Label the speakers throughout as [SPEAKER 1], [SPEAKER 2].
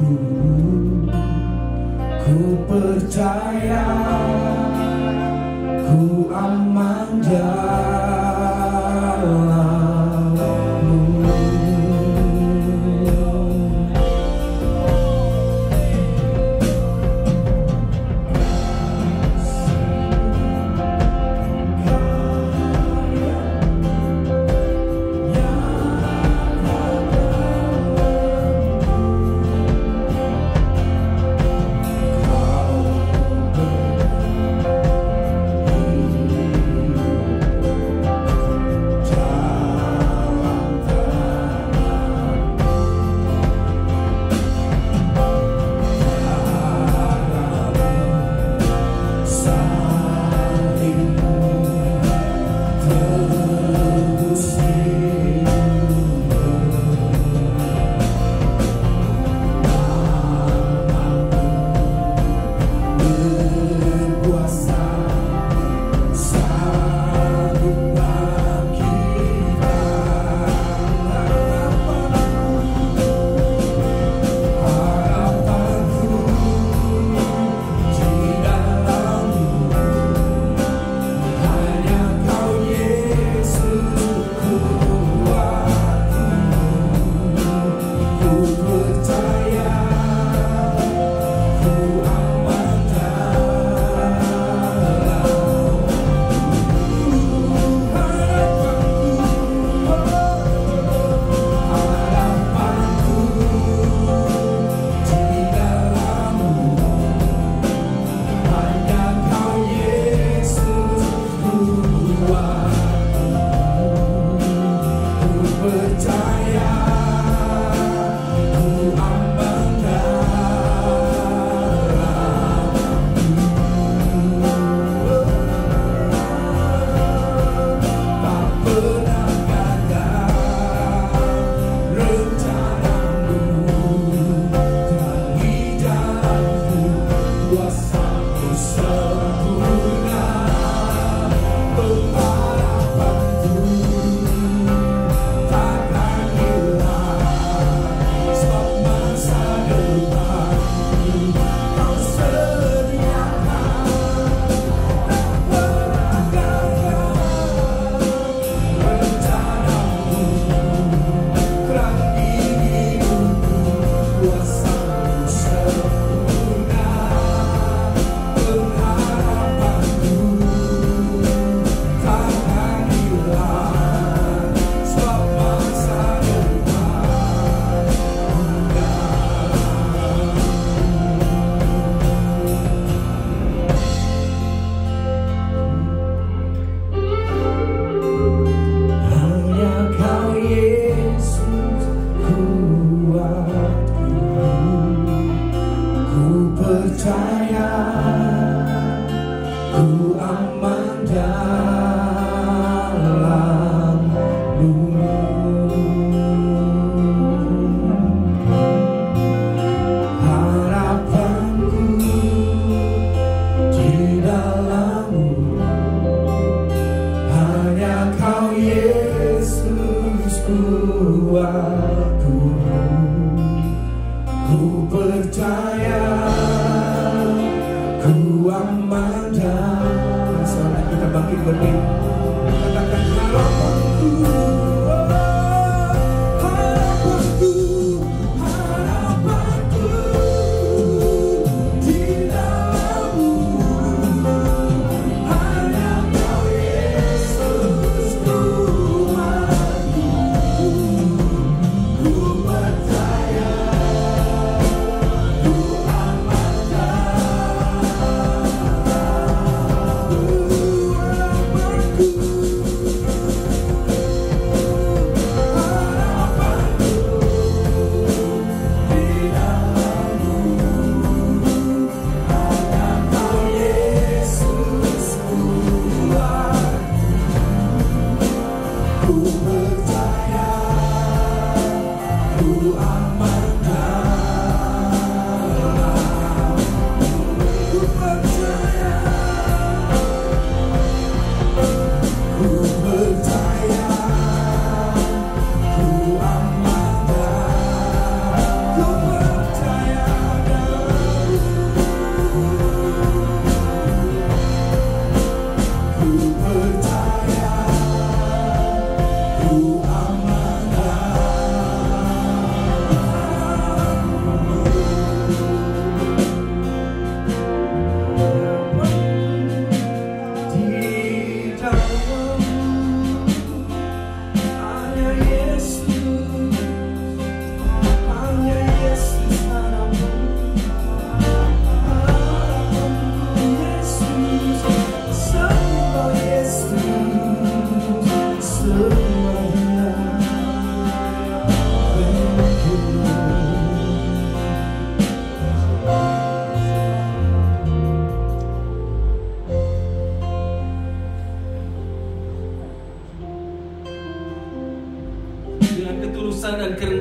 [SPEAKER 1] Ku percaya ku aman jalanmu.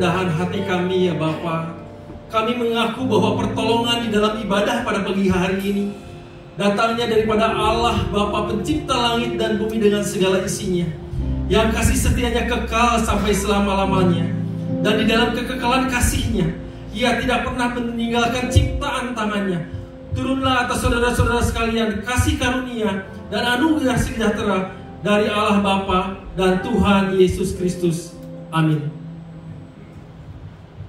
[SPEAKER 2] kerendahan hati kami ya Bapa. Kami mengaku bahwa pertolongan di dalam ibadah pada pagi hari ini datangnya daripada Allah Bapa pencipta langit dan bumi dengan segala isinya, yang kasih setianya kekal sampai selama-lamanya. Dan di dalam kekekalan kasihnya, Ia tidak pernah meninggalkan ciptaan tangannya. Turunlah atas saudara-saudara sekalian kasih karunia dan anugerah sejahtera dari Allah Bapa dan Tuhan Yesus Kristus. Amin.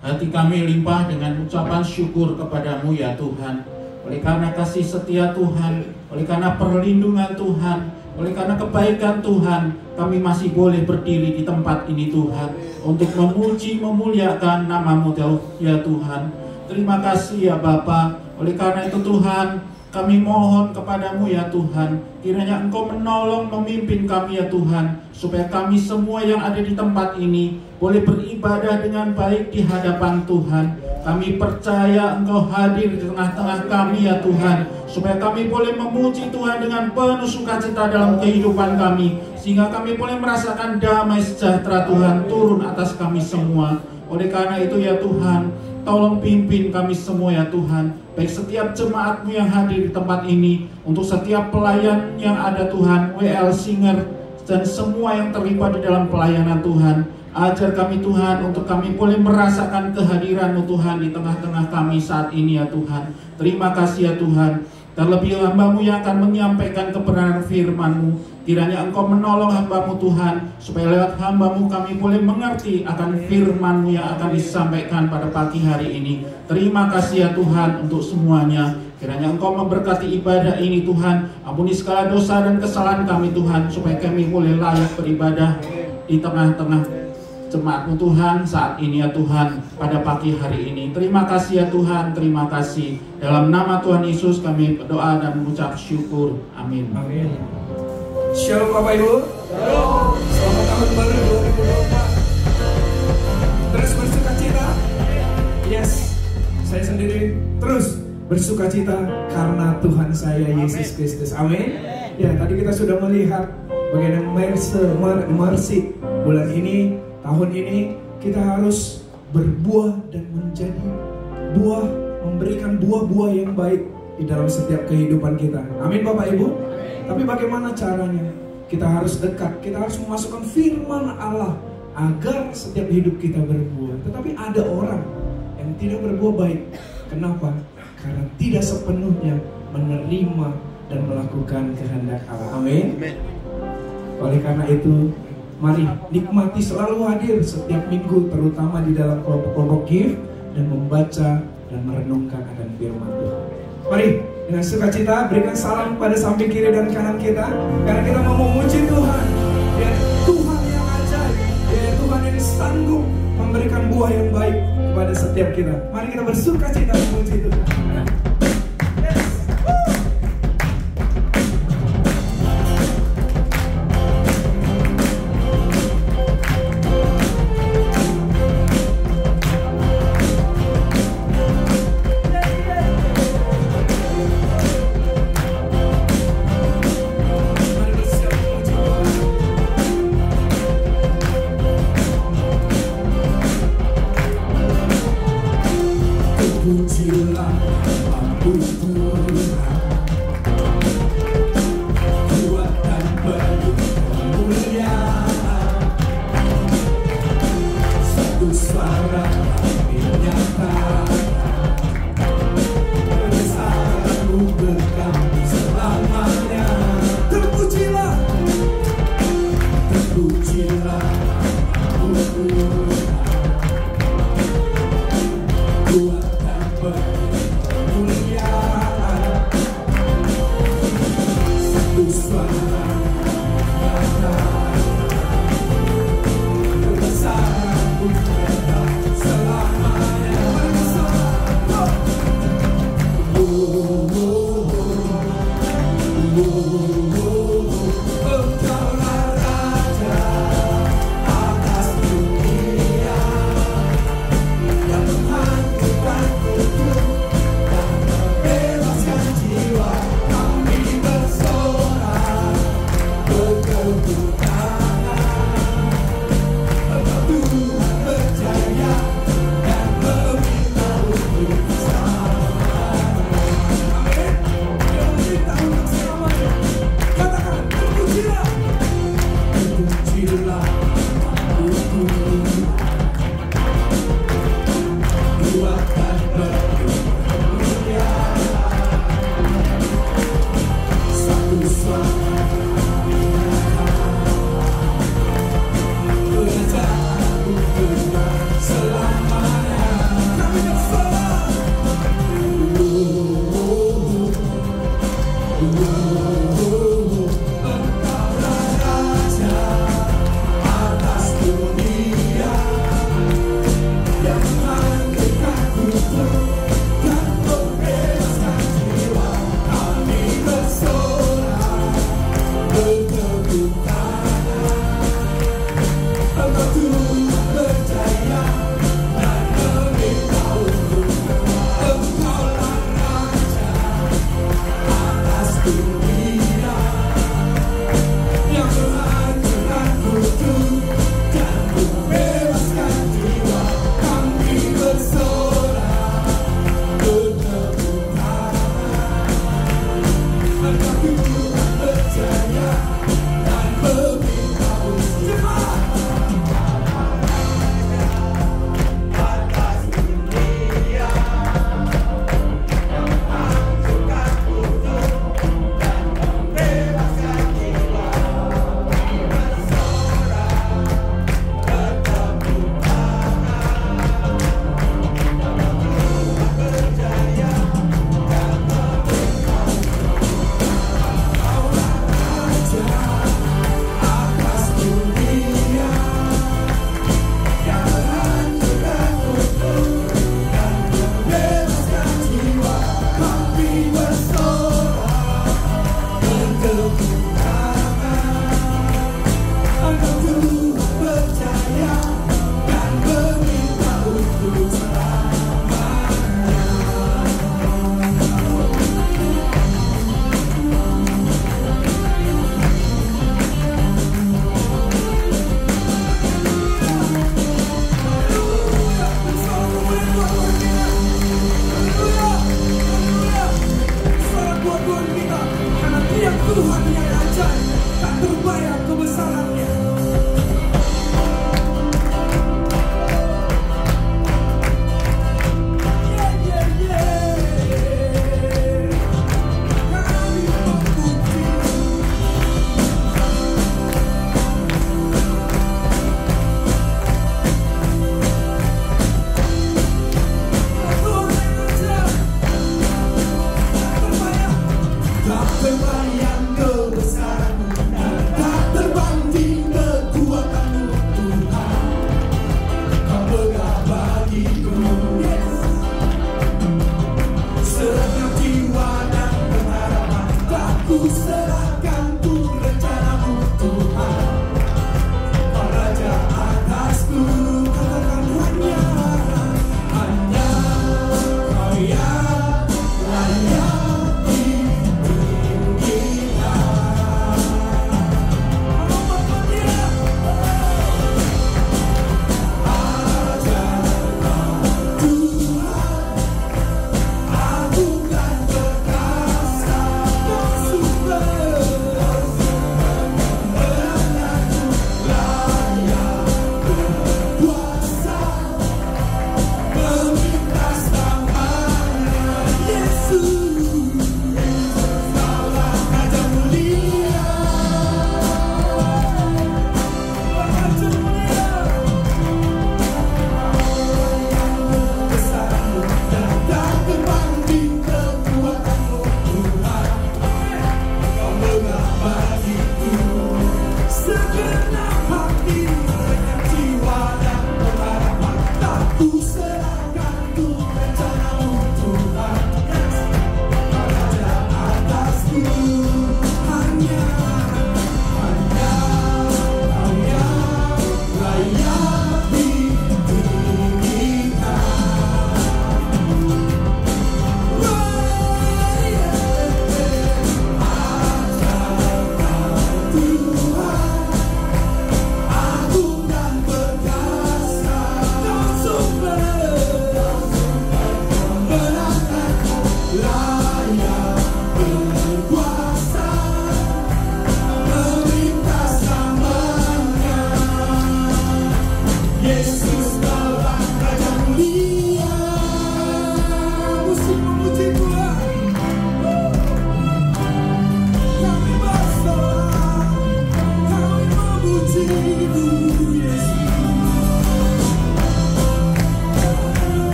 [SPEAKER 3] Hati kami limpah dengan ucapan syukur kepadamu ya Tuhan. Oleh karena kasih setia Tuhan, oleh karena perlindungan Tuhan, oleh karena kebaikan Tuhan, kami masih boleh berdiri di tempat ini Tuhan, untuk memuji, memuliakan nama-Mu ya Tuhan. Terima kasih ya Bapa. Oleh karena itu Tuhan, kami mohon kepadamu ya Tuhan, kiranya Engkau menolong, memimpin kami ya Tuhan, supaya kami semua yang ada di tempat ini boleh beribadah dengan baik di hadapan Tuhan. Kami percaya Engkau hadir di tengah-tengah kami ya Tuhan, supaya kami boleh memuji Tuhan dengan penuh sukacita dalam kehidupan kami, sehingga kami boleh merasakan damai sejahtera Tuhan turun atas kami semua. Oleh karena itu ya Tuhan, tolong pimpin kami semua ya Tuhan, baik setiap jemaat-Mu yang hadir di tempat ini, untuk setiap pelayan yang ada Tuhan, WL Singer, dan semua yang terlibat di dalam pelayanan Tuhan. Ajar kami Tuhan, untuk kami boleh merasakan kehadiran-Mu Tuhan di tengah-tengah kami saat ini ya Tuhan. Terima kasih ya Tuhan. Terlebih hamba-Mu yang akan menyampaikan kebenaran firman-Mu, kiranya Engkau menolong hamba-Mu Tuhan, supaya lewat hamba-Mu kami boleh mengerti akan firman-Mu yang akan disampaikan pada pagi hari ini. Terima kasih ya Tuhan untuk semuanya. Kiranya Engkau memberkati ibadah ini Tuhan. Ampuni segala dosa dan kesalahan kami Tuhan, supaya kami boleh layak beribadah di tengah-tengah jemaat-Mu Tuhan saat ini ya Tuhan, pada pagi hari ini. Terima kasih ya Tuhan, terima kasih. Dalam nama Tuhan Yesus kami berdoa dan mengucap syukur. Amin.
[SPEAKER 1] Amin. Shalom Bapak Ibu. Shalom. Selamat tahun baru 2024. Terus bersuka cita. Yes, saya sendiri terus bersuka cita karena Tuhan saya Yesus Kristus. Amin. Ya, tadi kita sudah melihat bagaimana mercy bulan ini, tahun ini kita harus berbuah dan menjadi buah, memberikan buah-buah yang baik di dalam setiap kehidupan kita. Amin Bapak Ibu. Tapi bagaimana caranya? Kita harus dekat, kita harus memasukkan firman Allah agar setiap hidup kita berbuah. Tetapi ada orang yang tidak berbuah baik. Kenapa? Karena tidak sepenuhnya menerima dan melakukan kehendak Allah. Amin. Oleh karena itu, mari nikmati selalu hadir setiap minggu, terutama di dalam kelompok-kelompok gift, dan membaca dan merenungkan akan firman Tuhan. Mari dengan sukacita berikan salam pada samping kiri dan kanan kita, karena kita mau memuji Tuhan. Ya, Tuhan yang ajaib, ya, Tuhan yang sanggup memberikan buah yang baik kepada setiap kita. Mari kita bersukacita memuji Tuhan. akan berkemuliaan. Satu suara kerajaanmu kekal selamanya. Kami bersorak. Engkaulah Raja atas dunia yang mengangkatku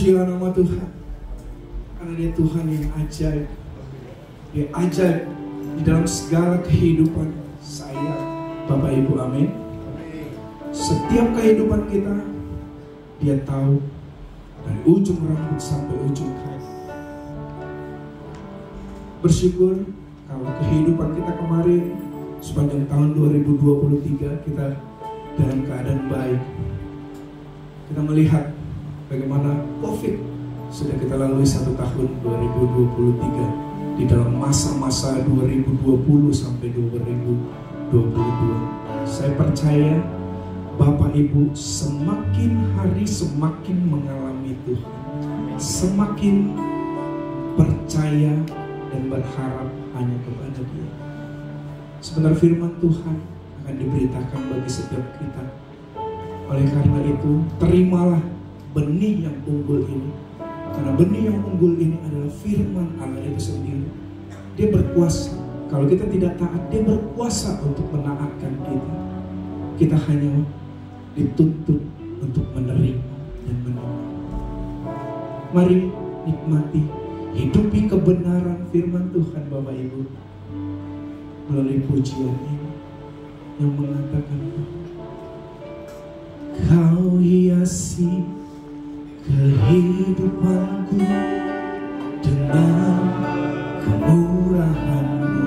[SPEAKER 1] Pujilah nama Tuhan, karena Dia Tuhan yang ajaib. Dia ajaib di dalam segala kehidupan saya, Bapak Ibu, amin. Setiap kehidupan kita, Dia tahu dari ujung rambut sampai ujung kaki. Bersyukur kalau kehidupan kita kemarin sepanjang tahun 2023 kita dalam keadaan baik. Kita melihat bagaimana COVID sudah kita lalui 1 tahun 2023 di dalam masa-masa 2020 sampai 2022. Saya percaya Bapak Ibu semakin hari semakin mengalami Tuhan, semakin percaya dan berharap hanya kepada Dia. Sebentar firman Tuhan akan diberitakan bagi setiap kita. Oleh karena itu, terimalah benih yang unggul ini. Karena benih yang unggul ini adalah firman Allah itu sendiri. Dia berkuasa. Kalau kita tidak taat, Dia berkuasa untuk menaatkan kita. Kita hanya dituntut untuk menerima dan menerima. Mari nikmati, hidupi kebenaran firman Tuhan Bapak Ibu melalui pujian ini yang mengatakan, Kau hiasi kehidupanku dengan kemurahan-Mu.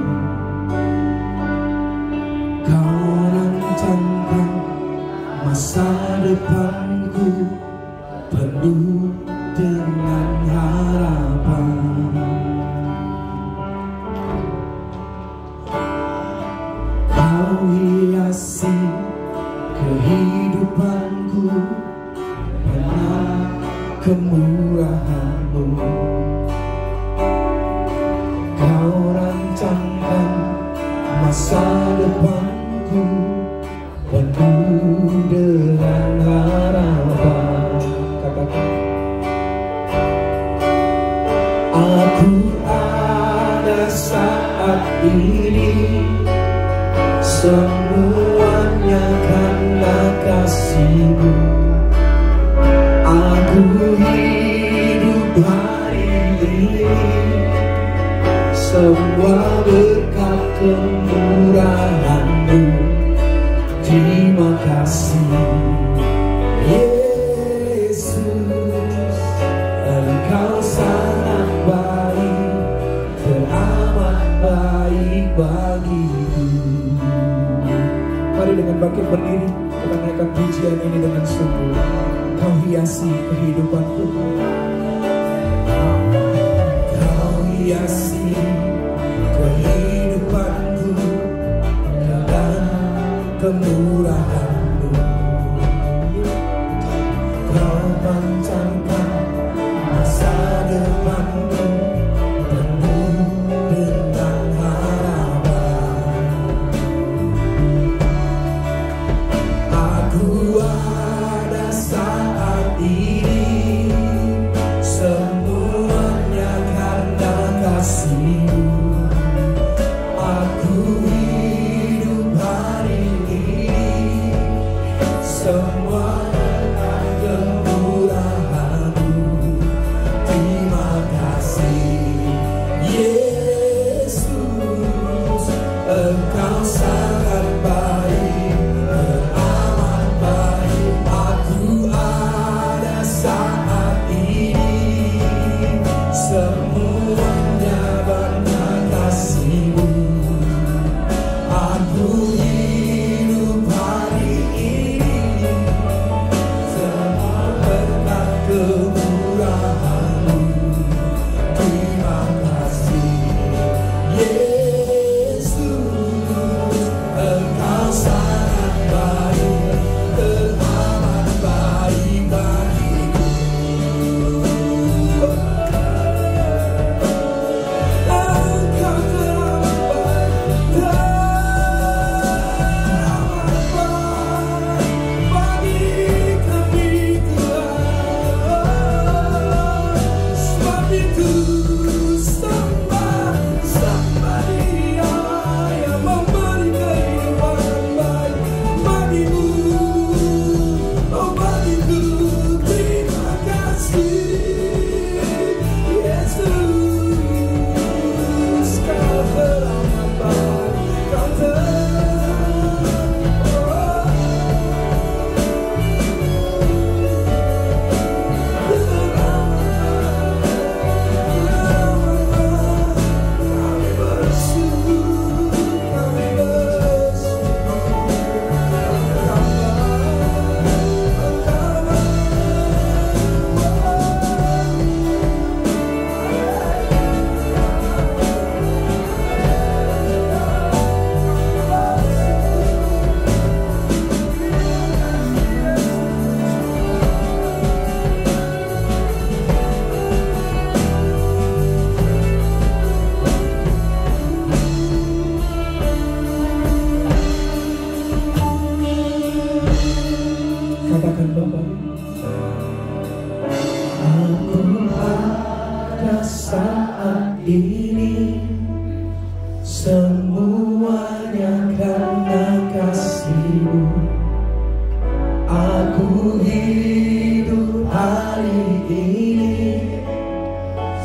[SPEAKER 1] Kau rancangkan masa depanku penuh dengan harapan. Kau hiasi kehidupanku dengan kemurahan-Mu. Kau rancangkan masa depanku penuh dengan harapan. Katakan, aku ada saat ini, semuanya karena kasih-Mu. Aku hidup hari ini, semua berkat kemurahan-Mu. Terima kasih Yesus, Engkau sangat baik, teramat baik bagiku. Mari dengan bangkit berdiri kita naikkan pujian ini dengan sungguh. Kau hiasi kehidupanku, Kau hiasi kehidupanku dengan kemurahan-Mu. Kau rancangkan masa depanku penuh dengan harapan. Aku ada saat ini, ini, semuanya karena kasih-Mu. Aku hidup hari ini,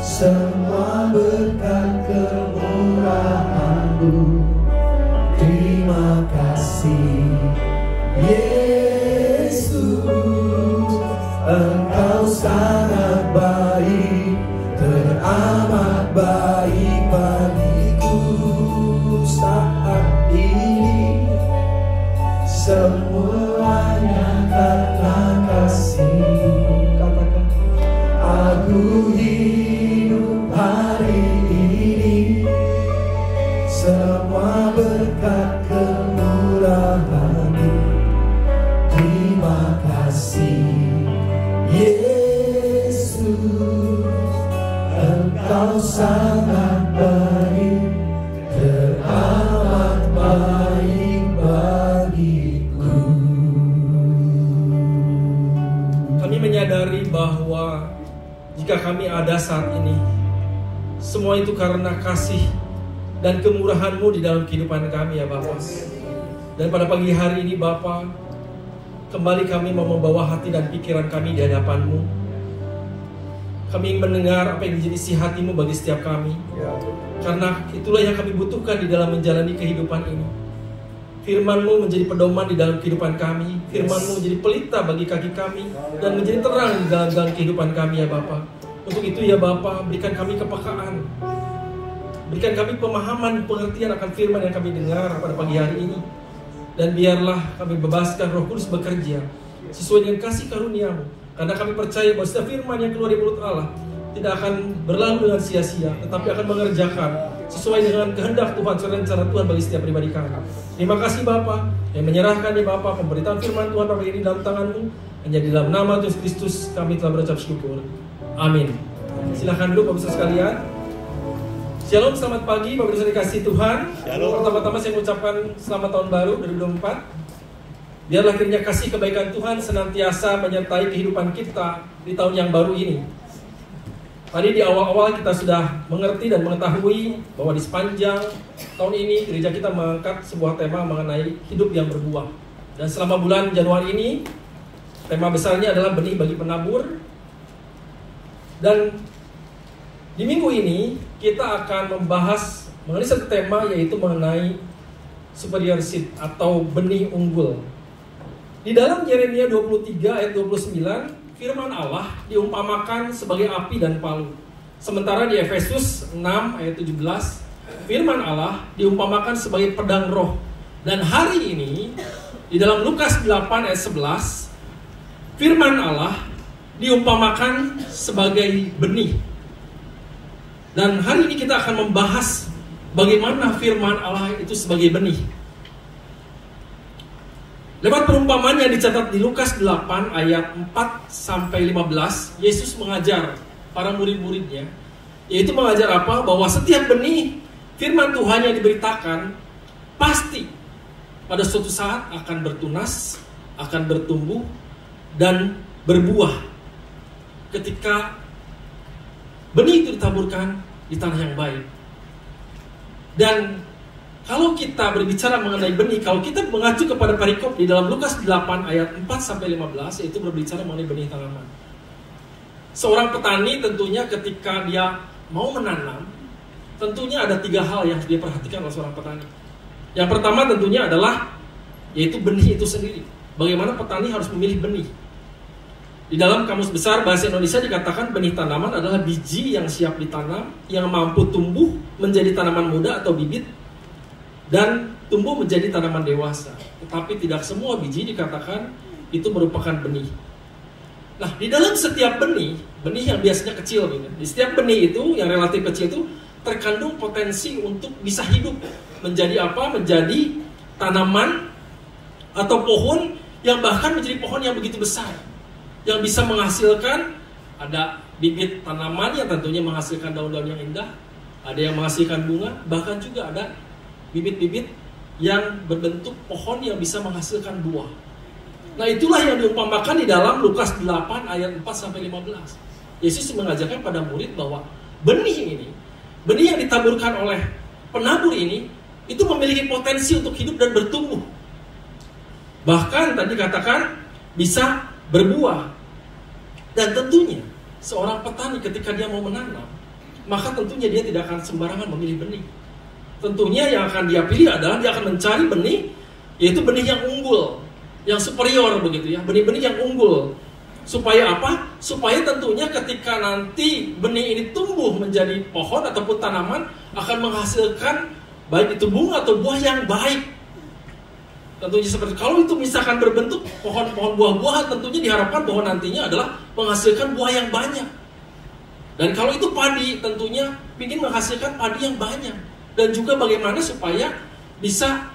[SPEAKER 1] semua berkat kemurahan-Mu. Terima kasih Yesus, Engkau sangat baik, teramat baik bagiku saat ini. Semuanya karena kasih-Mu. Katakan, aku hidup hari ini, semua berkat kemurahan-Mu. Terima kasih Yesus, Engkau sangat baik, teramat baik bagiku.
[SPEAKER 2] Kami menyadari bahwa jika kami ada saat ini, semua itu karena kasih dan kemurahan-Mu di dalam kehidupan kami ya Bapa. Dan pada pagi hari ini Bapa, kembali kami mau membawa hati dan pikiran kami di hadapan-Mu. Kami ingin mendengar apa yang menjadi isi hati-Mu bagi setiap kami. Karena itulah yang kami butuhkan di dalam menjalani kehidupan ini. Firman-Mu menjadi pedoman di dalam kehidupan kami. Firman-Mu menjadi pelita bagi kaki kami dan menjadi terang di dalam kehidupan kami ya Bapa. Untuk itu ya Bapa, berikan kami kepekaan. Berikan kami pemahaman, pengertian akan firman yang kami dengar pada pagi hari ini. Dan biarlah kami bebaskan Roh Kudus bekerja sesuai dengan kasih karunia-Mu. Karena kami percaya bahwa setiap firman yang keluar dari mulut Allah tidak akan berlalu dengan sia-sia, tetapi akan mengerjakan sesuai dengan kehendak Tuhan, sesuai dengan rencana Tuhan bagi setiap pribadi kami. Terima kasih Bapa yang menyerahkan ya Bapa pemberitaan firman Tuhan pagi ini dalam tangan-Mu. Hanya di dalam nama Yesus Kristus kami telah berucap syukur. Amin. Silakan duduk Bapak Ibu sekalian. Shalom, selamat pagi Bapak Ibu dikasih Tuhan. Shalom. Pertama-tama saya mengucapkan selamat tahun baru 2024. Biarlah kiranya kasih kebaikan Tuhan senantiasa menyertai kehidupan kita di tahun yang baru ini. Tadi di awal-awal kita sudah mengerti dan mengetahui bahwa di sepanjang tahun ini gereja kita mengangkat sebuah tema mengenai hidup yang berbuah. Dan selama bulan Januari ini tema besarnya adalah benih bagi penabur. Dan di minggu ini kita akan membahas mengenai satu tema, yaitu mengenai superior seed atau benih unggul. Di dalam Yeremia 23 ayat 29, firman Allah diumpamakan sebagai api dan palu. Sementara di Efesus 6 ayat 17, firman Allah diumpamakan sebagai pedang roh. Dan hari ini di dalam Lukas 8 ayat 11, firman Allah diumpamakan sebagai benih. Dan hari ini kita akan membahas bagaimana firman Allah itu sebagai benih. Lewat perumpamaan yang dicatat di Lukas 8 ayat 4-15, Yesus mengajar para murid-muridnya, yaitu mengajar apa? Bahwa setiap benih firman Tuhan yang diberitakan pasti pada suatu saat akan bertunas, akan bertumbuh dan berbuah ketika benih itu ditaburkan di tanah yang baik. Dan kalau kita berbicara mengenai benih, kalau kita mengacu kepada perikop di dalam Lukas 8 ayat 4-15, yaitu berbicara mengenai benih tanaman. Seorang petani tentunya ketika dia mau menanam, tentunya ada 3 hal yang harus dia perhatikan oleh seorang petani. Yang pertama tentunya adalah yaitu benih itu sendiri. Bagaimana petani harus memilih benih. Di dalam Kamus Besar Bahasa Indonesia dikatakan benih tanaman adalah biji yang siap ditanam, yang mampu tumbuh menjadi tanaman muda atau bibit, dan tumbuh menjadi tanaman dewasa. Tetapi tidak semua biji dikatakan itu merupakan benih. Nah, di dalam setiap benih yang biasanya kecil gitu, di setiap benih itu yang relatif kecil itu terkandung potensi untuk bisa hidup menjadi apa? Menjadi tanaman atau pohon yang bahkan menjadi pohon yang begitu besar, yang bisa menghasilkan, ada bibit tanaman yang tentunya menghasilkan daun-daun yang indah, ada yang menghasilkan bunga, bahkan juga ada bibit-bibit yang berbentuk pohon yang bisa menghasilkan buah. Nah, itulah yang diumpamakan di dalam Lukas 8 ayat 4-15. Yesus mengajarkan pada murid bahwa benih ini benih yang ditaburkan oleh penabur ini itu memiliki potensi untuk hidup dan bertumbuh. Bahkan tadi katakan bisa berbuah. Dan tentunya seorang petani ketika dia mau menanam, maka tentunya dia tidak akan sembarangan memilih benih. Tentunya yang akan dia pilih adalah dia akan mencari benih, yaitu benih yang unggul, yang superior begitu ya, benih-benih yang unggul. Supaya apa? Supaya tentunya ketika nanti benih ini tumbuh menjadi pohon ataupun tanaman, akan menghasilkan baik itu bunga atau buah yang baik. Tentunya seperti kalau itu misalkan berbentuk pohon-pohon buah-buahan, tentunya diharapkan bahwa nantinya adalah menghasilkan buah yang banyak. Dan kalau itu padi, tentunya ingin menghasilkan padi yang banyak. Dan juga bagaimana supaya bisa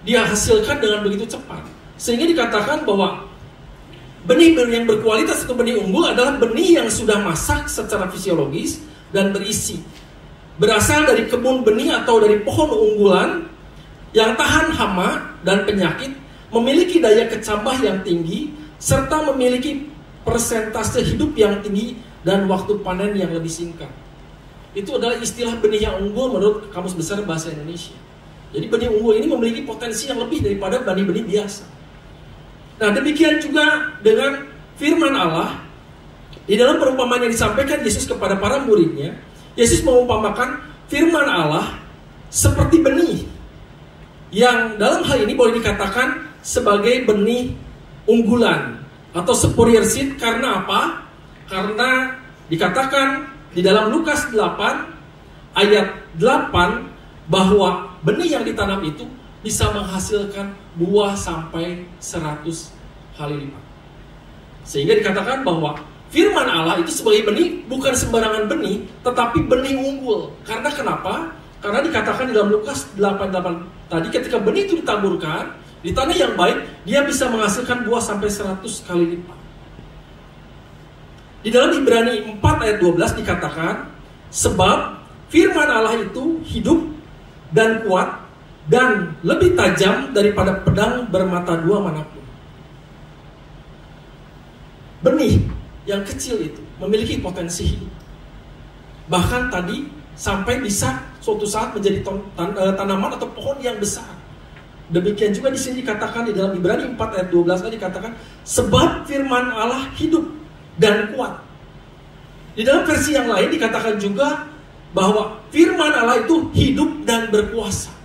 [SPEAKER 2] dihasilkan dengan begitu cepat. Sehingga dikatakan bahwa benih-benih yang berkualitas atau benih unggul adalah benih yang sudah masak secara fisiologis dan berisi. Berasal dari kebun benih atau dari pohon unggulan yang tahan hama dan penyakit, memiliki daya kecambah yang tinggi, serta memiliki persentase hidup yang tinggi dan waktu panen yang lebih singkat. Itu adalah istilah benih yang unggul menurut Kamus Besar Bahasa Indonesia. Jadi benih unggul ini memiliki potensi yang lebih daripada benih-benih biasa. Nah, demikian juga dengan firman Allah. Di dalam perumpamaan yang disampaikan Yesus kepada para muridnya, Yesus mengumpamakan firman Allah seperti benih, yang dalam hal ini boleh dikatakan sebagai benih unggulan atau superior seed. Karena apa? Karena dikatakan di dalam Lukas 8 ayat 8 bahwa benih yang ditanam itu bisa menghasilkan buah sampai 100 kali lipat. Sehingga dikatakan bahwa firman Allah itu sebagai benih bukan sembarangan benih, tetapi benih unggul. Karena kenapa? Karena dikatakan di dalam Lukas 8:8 tadi, ketika benih itu ditaburkan di tanah yang baik, dia bisa menghasilkan buah sampai 100 kali lipat. Di dalam Ibrani 4 ayat 12 dikatakan, sebab firman Allah itu hidup dan kuat dan lebih tajam daripada pedang bermata dua manapun. Benih yang kecil itu memiliki potensi hidup. Bahkan tadi sampai bisa suatu saat menjadi tanaman atau pohon yang besar. Demikian juga di sini dikatakan di dalam Ibrani 4 ayat 12 tadi dikatakan, sebab firman Allah hidup dan kuat. Di dalam versi yang lain dikatakan juga bahwa firman Allah itu hidup dan berkuasa.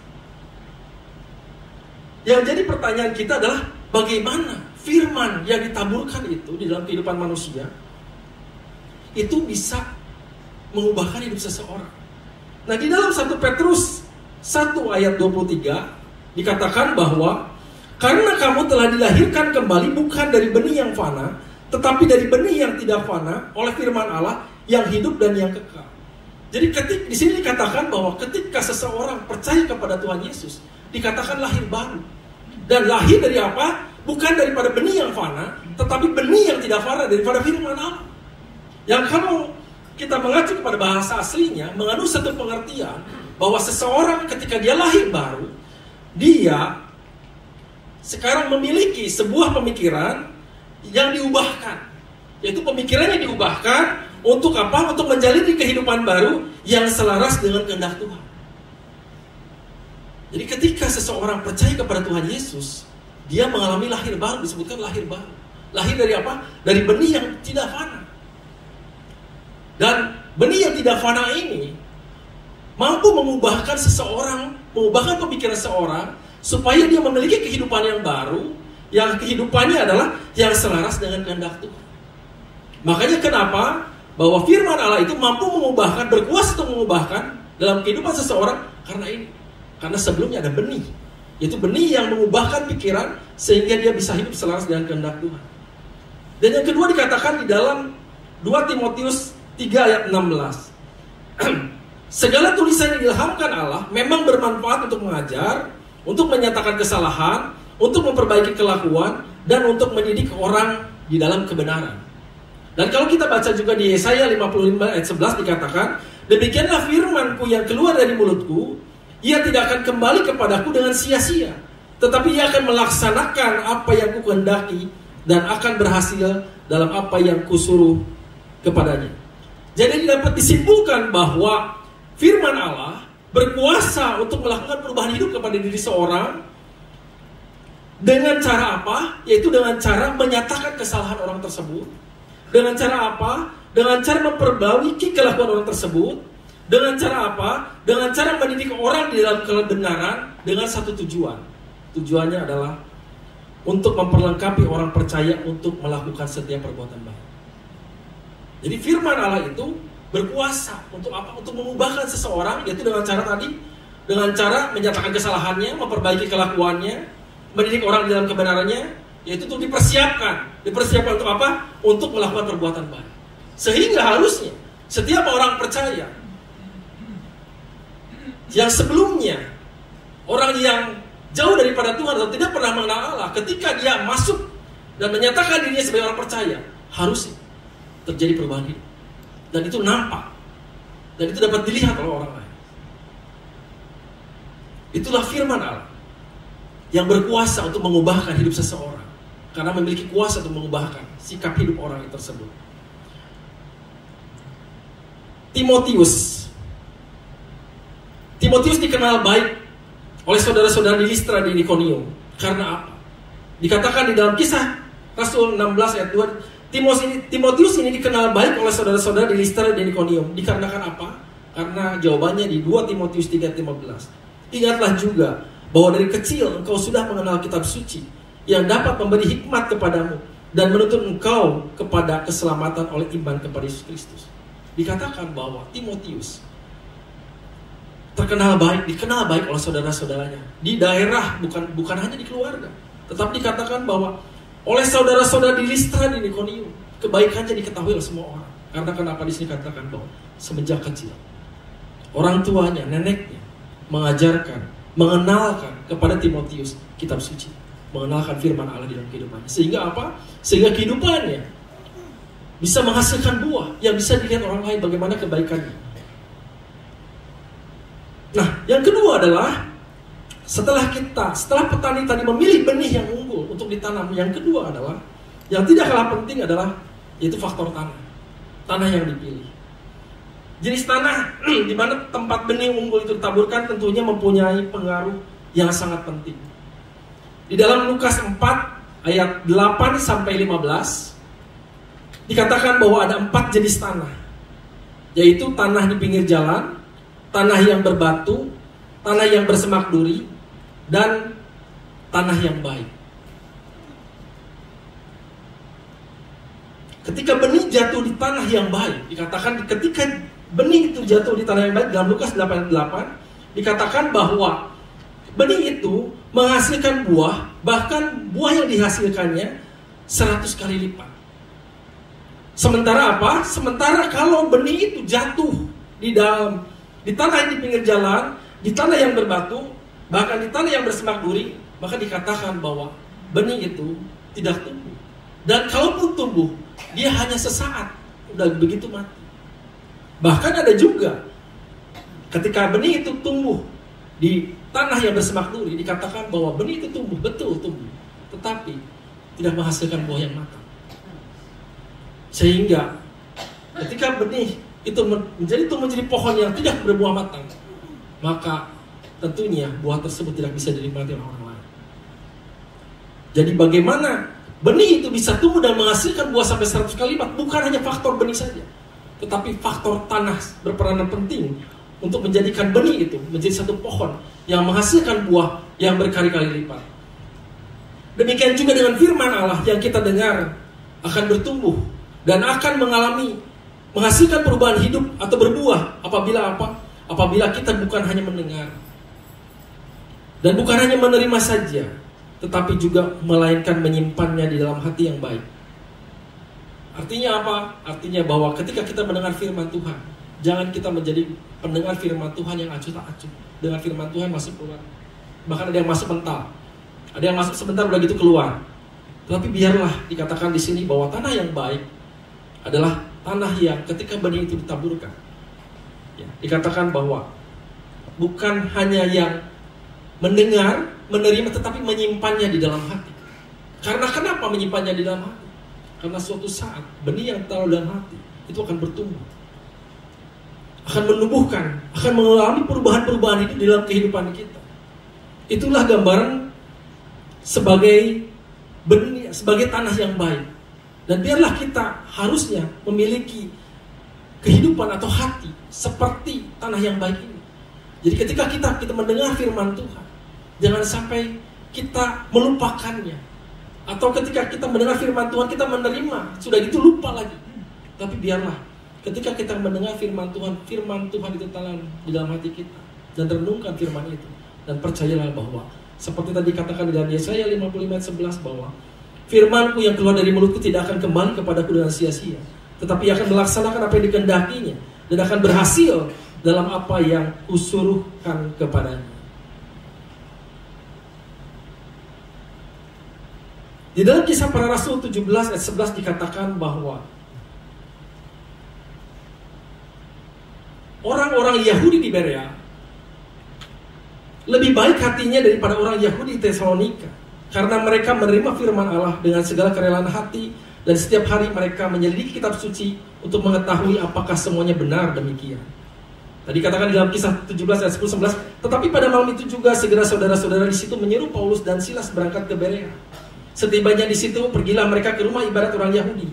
[SPEAKER 2] Yang jadi pertanyaan kita adalah bagaimana firman yang ditaburkan itu di dalam kehidupan manusia itu bisa mengubahkan hidup seseorang. Nah, di dalam 1 Petrus 1 ayat 23 dikatakan bahwa karena kamu telah dilahirkan kembali bukan dari benih yang fana, tetapi dari benih yang tidak fana oleh firman Allah yang hidup dan yang kekal. Jadi di sini dikatakan bahwa ketika seseorang percaya kepada Tuhan Yesus, dikatakan lahir baru. Dan lahir dari apa? Bukan daripada benih yang fana, tetapi benih yang tidak fana daripada firman Allah. Yang kalau kita mengacu kepada bahasa aslinya, mengandung satu pengertian bahwa seseorang ketika dia lahir baru, dia sekarang memiliki sebuah pemikiran yang diubahkan. Yaitu pemikirannya diubahkan untuk apa? Untuk menjalani kehidupan baru yang selaras dengan kehendak Tuhan. Jadi ketika seseorang percaya kepada Tuhan Yesus, dia mengalami lahir baru, disebutkan lahir baru. Lahir dari apa? Dari benih yang tidak fana. Dan benih yang tidak fana ini mampu mengubahkan seseorang, mengubahkan pemikiran seseorang supaya dia memiliki kehidupan yang baru, yang kehidupannya adalah yang selaras dengan kehendak Tuhan. Makanya kenapa bahwa firman Allah itu mampu mengubahkan, berkuasa untuk mengubahkan dalam kehidupan seseorang karena ini. Karena sebelumnya ada benih, yaitu benih yang mengubahkan pikiran sehingga dia bisa hidup selaras dengan kehendak Tuhan. Dan yang kedua dikatakan di dalam 2 Timotius 3 ayat 16. Segala tulisan yang diilhamkan Allah memang bermanfaat untuk mengajar, untuk menyatakan kesalahan, untuk memperbaiki kelakuan, dan untuk mendidik orang di dalam kebenaran. Dan kalau kita baca juga di Yesaya 55 ayat 11 dikatakan, demikianlah firmanku yang keluar dari mulutku, ia tidak akan kembali kepadaku dengan sia-sia, tetapi ia akan melaksanakan apa yang kukehendaki dan akan berhasil dalam apa yang kusuruh kepadanya. Jadi dapat disimpulkan bahwa firman Allah berkuasa untuk melakukan perubahan hidup kepada diri seorang dengan cara apa? Yaitu dengan cara menyatakan kesalahan orang tersebut. Dengan cara apa? Dengan cara memperbaiki kelakuan orang tersebut. Dengan cara apa? Dengan cara mendidik orang di dalam kebenaran dengan satu tujuan. Tujuannya adalah untuk memperlengkapi orang percaya untuk melakukan setiap perbuatan baik. Jadi firman Allah itu berkuasa untuk apa? Untuk mengubahkan seseorang, yaitu dengan cara tadi, dengan cara menyatakan kesalahannya, memperbaiki kelakuannya, mendidik orang di dalam kebenarannya, yaitu untuk dipersiapkan. Dipersiapkan untuk apa? Untuk melakukan perbuatan baik. Sehingga harusnya setiap orang percaya yang sebelumnya orang yang jauh daripada Tuhan atau tidak pernah mengenal Allah, ketika dia masuk dan menyatakan dirinya sebagai orang percaya, harusnya terjadi perubahan hidup. Dan itu nampak. Dan itu dapat dilihat oleh orang lain. Itulah firman Allah yang berkuasa untuk mengubahkan hidup seseorang. Karena memiliki kuasa untuk mengubahkan sikap hidup orang tersebut. Timotius dikenal baik oleh saudara-saudara di Listra di Ikonium. Karena apa? Dikatakan di dalam Kisah Rasul 16 ayat 2, Timotius ini dikenal baik oleh saudara-saudara di Listra dan Ikonium. Dikarenakan apa? Karena jawabannya di 2 Timotius 3:15. Ingatlah juga bahwa dari kecil engkau sudah mengenal kitab suci yang dapat memberi hikmat kepadamu dan menuntun engkau kepada keselamatan oleh iman kepada Yesus Kristus. Dikatakan bahwa Timotius dikenal baik oleh saudara-saudaranya di daerah, bukan hanya di keluarga, tetapi dikatakan bahwa oleh saudara-saudara di Listra dan Ikonium, kebaikannya diketahui oleh semua orang. Karena kenapa di sini katakan bahwa semenjak kecil orang tuanya, neneknya mengajarkan, mengenalkan kepada Timotius kitab suci, mengenalkan firman Allah di dalam kehidupannya. Sehingga apa? Sehingga kehidupannya bisa menghasilkan buah yang bisa dilihat orang lain bagaimana kebaikannya. Nah, yang kedua adalah setelah petani tadi memilih benih yang unggul untuk ditanam, yang kedua adalah yang tidak kalah penting adalah yaitu faktor tanah yang dipilih. Jenis tanah di mana tempat benih unggul itu ditaburkan tentunya mempunyai pengaruh yang sangat penting. Di dalam Lukas 4 ayat 8 sampai 15 dikatakan bahwa ada 4 jenis tanah, yaitu tanah di pinggir jalan, tanah yang berbatu, tanah yang bersemak duri, dan tanah yang baik. Ketika benih jatuh di tanah yang baik, dikatakan ketika benih itu jatuh di tanah yang baik, dalam Lukas 8:8 dikatakan bahwa benih itu menghasilkan buah, bahkan buah yang dihasilkannya 100 kali lipat. Sementara apa? Sementara kalau benih itu jatuh di tanah yang di pinggir jalan, di tanah yang berbatu, bahkan di tanah yang bersemak duri, maka dikatakan bahwa benih itu tidak tumbuh. Dan kalaupun tumbuh, dia hanya sesaat, udah begitu mati. Bahkan ada juga ketika benih itu tumbuh di tanah yang bersemak duri, dikatakan bahwa benih itu tumbuh, betul tumbuh, tetapi tidak menghasilkan buah yang matang. Sehingga ketika benih itu menjadi pohon yang tidak berbuah matang, maka tentunya buah tersebut tidak bisa dinikmati oleh orang lain. Jadi bagaimana benih itu bisa tumbuh dan menghasilkan buah sampai 100 kali lipat, bukan hanya faktor benih saja, tetapi faktor tanah berperanan penting untuk menjadikan benih itu menjadi satu pohon yang menghasilkan buah yang berkali-kali lipat. Demikian juga dengan firman Allah yang kita dengar akan bertumbuh dan akan menghasilkan perubahan hidup atau berbuah apabila apa? Apabila kita bukan hanya mendengar dan bukan hanya menerima saja, tetapi juga melainkan menyimpannya di dalam hati yang baik. Artinya apa? Artinya bahwa ketika kita mendengar firman Tuhan, jangan kita menjadi pendengar firman Tuhan yang acuh tak acuh. Dengan firman Tuhan masuk keluar, bahkan ada yang masuk mental, ada yang masuk sebentar udah gitu keluar. Tetapi biarlah dikatakan di sini bahwa tanah yang baik adalah tanah yang ketika benih itu ditaburkan, ya, dikatakan bahwa bukan hanya yang mendengar, menerima, tetapi menyimpannya di dalam hati. Karena kenapa menyimpannya di dalam hati? Karena suatu saat benih yang taruh dalam hati itu akan bertumbuh. akan menumbuhkan, akan mengalami perubahan-perubahan itu dalam kehidupan kita. Itulah gambaran sebagai benih, sebagai tanah yang baik. Dan biarlah kita harusnya memiliki kehidupan atau hati seperti tanah yang baik ini. Jadi ketika kita mendengar firman Tuhan, jangan sampai kita melupakannya. Atau ketika kita mendengar firman Tuhan, kita menerima, sudah gitu lupa lagi. Tapi biarlah ketika kita mendengar firman Tuhan itu tanam di dalam hati kita. Dan renungkan firman itu. Dan percayalah bahwa seperti tadi katakan dalam Yesaya 55:11 bahwa firman-Ku yang keluar dari mulutku tidak akan kembali kepadaku dengan sia-sia, tetapi akan melaksanakan apa yang dikehendakinya dan akan berhasil dalam apa yang kusuruhkan kepadanya. Di dalam Kisah Para Rasul 17 ayat 11 dikatakan bahwa orang-orang Yahudi di Berea lebih baik hatinya daripada orang Yahudi di Tesalonika, karena mereka menerima firman Allah dengan segala kerelaan hati, dan setiap hari mereka menyelidiki kitab suci untuk mengetahui apakah semuanya benar demikian. Tadi katakan di dalam Kisah 17 ayat 10-11, tetapi pada malam itu juga segera saudara-saudara di situ menyeru Paulus dan Silas berangkat ke Berea. Setibanya di situ, pergilah mereka ke rumah ibadat orang Yahudi.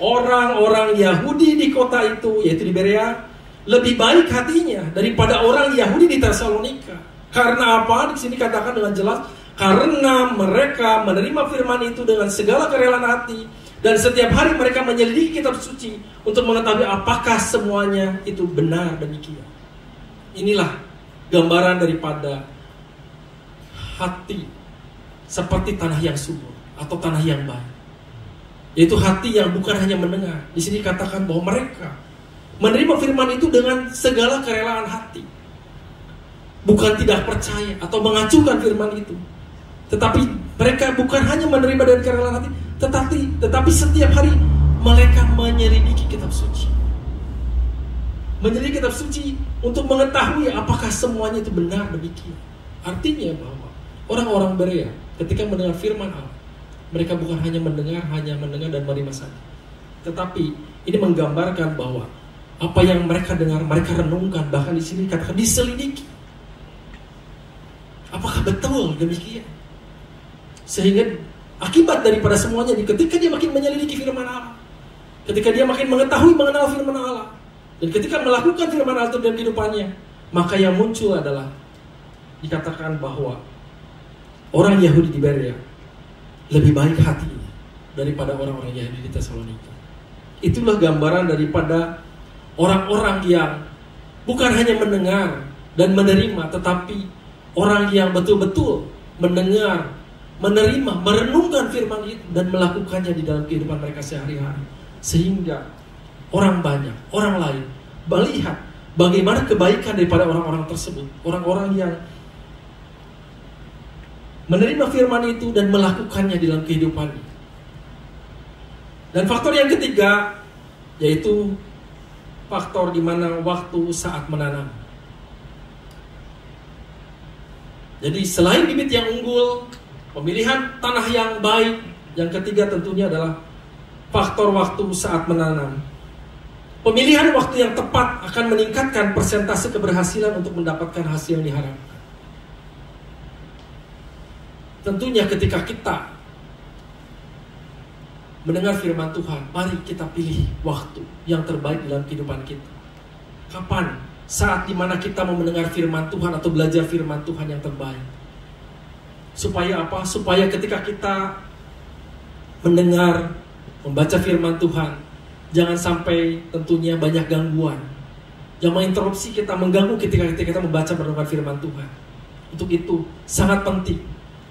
[SPEAKER 2] Orang-orang Yahudi di kota itu, yaitu di Berea, lebih baik hatinya daripada orang Yahudi di Tesalonika. Karena apa? Di sini katakan dengan jelas, karena mereka menerima firman itu dengan segala kerelaan hati, dan setiap hari mereka menyelidiki kitab suci untuk mengetahui apakah semuanya itu benar demikian. Inilah gambaran daripada hati seperti tanah yang subur atau tanah yang baik, yaitu hati yang bukan hanya mendengar. Di sini katakan bahwa mereka menerima firman itu dengan segala kerelaan hati, bukan tidak percaya atau mengacuhkan firman itu, tetapi mereka bukan hanya menerima dari kerelaan hati, tetapi setiap hari mereka menyelidiki kitab suci. Menyelidiki kitab suci untuk mengetahui apakah semuanya itu benar demikian. Artinya bahwa orang-orang Berea ketika mendengar firman Allah, mereka bukan hanya mendengar dan menerima saja, tetapi ini menggambarkan bahwa apa yang mereka dengar, mereka renungkan, bahkan di sini katakan diselidiki. Apakah betul demikian? Sehingga akibat daripada semuanya, ketika dia makin menyelidiki firman Allah, ketika dia makin mengetahui mengenal firman Allah, dan ketika melakukan firman Allah dalam kehidupannya, maka yang muncul adalah dikatakan bahwa orang Yahudi di Berea lebih baik hatinya daripada orang-orang Yahudi di Tesalonika. Itulah gambaran daripada orang-orang yang bukan hanya mendengar dan menerima, tetapi orang yang betul-betul mendengar, menerima, merenungkan firman itu dan melakukannya di dalam kehidupan mereka sehari-hari. Sehingga orang banyak, orang lain melihat bagaimana kebaikan daripada orang-orang tersebut. Orang-orang yang menerima firman itu dan melakukannya di dalam kehidupannya. Dan faktor yang ketiga, yaitu faktor di mana waktu saat menanam. Jadi selain bibit yang unggul, pemilihan tanah yang baik, yang ketiga tentunya adalah faktor waktu saat menanam. Pemilihan waktu yang tepat akan meningkatkan persentase keberhasilan untuk mendapatkan hasil yang diharapkan. Tentunya ketika kita mendengar firman Tuhan, mari kita pilih waktu yang terbaik dalam kehidupan kita. Kapan? Saat dimana kita mau mendengar firman Tuhan atau belajar firman Tuhan yang terbaik. Supaya apa? Supaya ketika kita mendengar, membaca firman Tuhan, jangan sampai tentunya banyak gangguan yang menginterupsi kita, mengganggu ketika kita membaca merenungkan firman Tuhan. Untuk itu sangat penting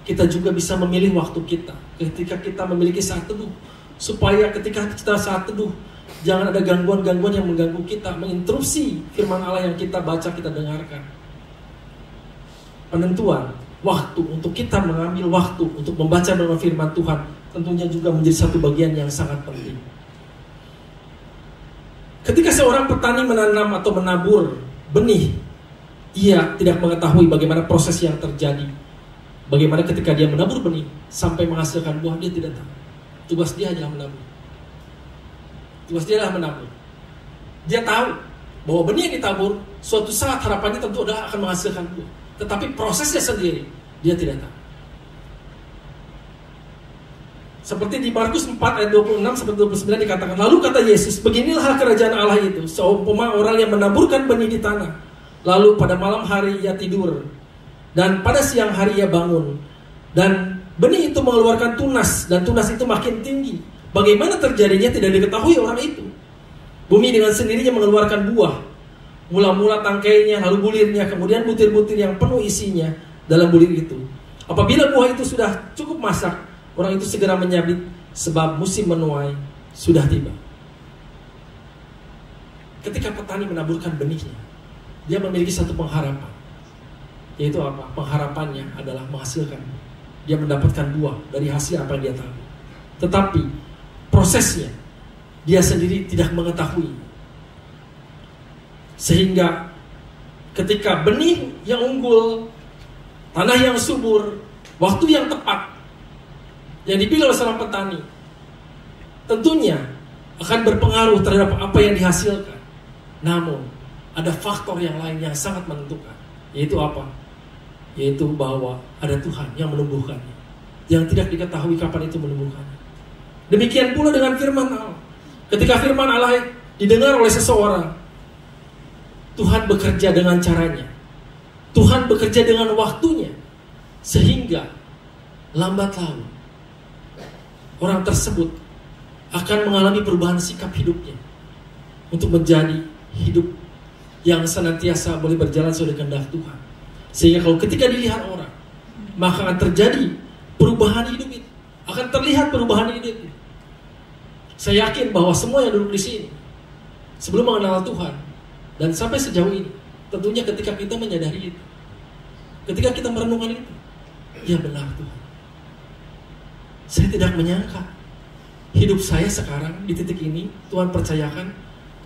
[SPEAKER 2] kita juga bisa memilih waktu kita ketika kita memiliki saat teduh, supaya ketika kita saat teduh jangan ada gangguan-gangguan yang mengganggu kita, menginterupsi firman Allah yang kita baca, kita dengarkan. Penentuan waktu untuk kita mengambil waktu untuk membaca dengan firman Tuhan tentunya juga menjadi satu bagian yang sangat penting. Ketika seorang petani menanam atau menabur benih, ia tidak mengetahui bagaimana proses yang terjadi. Bagaimana ketika dia menabur benih sampai menghasilkan buah, dia tidak tahu. Tugas dia adalah menabur. Tugas dia adalah menabur. Dia tahu bahwa benih yang ditabur suatu saat harapannya tentu adalah akan menghasilkan buah. Tetapi prosesnya sendiri dia tidak tahu. Seperti di Markus 4 ayat 26 sampai 29 dikatakan, lalu kata Yesus, beginilah kerajaan Allah itu, seumpama orang yang menaburkan benih di tanah, lalu pada malam hari ia tidur, dan pada siang hari ia bangun, dan benih itu mengeluarkan tunas, dan tunas itu makin tinggi. Bagaimana terjadinya tidak diketahui orang itu. Bumi dengan sendirinya mengeluarkan buah, mula-mula tangkainya, lalu bulirnya, kemudian butir-butir yang penuh isinya dalam bulir itu. Apabila buah itu sudah cukup masak, orang itu segera menyabit, sebab musim menuai sudah tiba. Ketika petani menaburkan benihnya, dia memiliki satu pengharapan. Yaitu apa? Pengharapannya adalah menghasilkan. Dia mendapatkan buah dari hasil apa yang dia tabur. Tetapi prosesnya dia sendiri tidak mengetahui. Sehingga ketika benih yang unggul, tanah yang subur, waktu yang tepat yang dipilih oleh seorang petani, tentunya akan berpengaruh terhadap apa yang dihasilkan. Namun ada faktor yang lain yang sangat menentukan. Yaitu apa? Yaitu bahwa ada Tuhan yang menumbuhkannya, yang tidak diketahui kapan itu menumbuhkannya. Demikian pula dengan firman Allah. Ketika firman Allah didengar oleh seseorang, Tuhan bekerja dengan caranya, Tuhan bekerja dengan waktunya, sehingga lambat laun orang tersebut akan mengalami perubahan sikap hidupnya untuk menjadi hidup yang senantiasa boleh berjalan sesuai kehendak Tuhan. Sehingga kalau ketika dilihat orang, maka akan terjadi perubahan hidup itu, akan terlihat perubahan hidup itu. Saya yakin bahwa semua yang duduk di sini sebelum mengenal Tuhan dan sampai sejauh ini, tentunya ketika kita menyadari itu, ketika kita merenungkan itu, ya benar Tuhan. Saya tidak menyangka hidup saya sekarang di titik ini Tuhan percayakan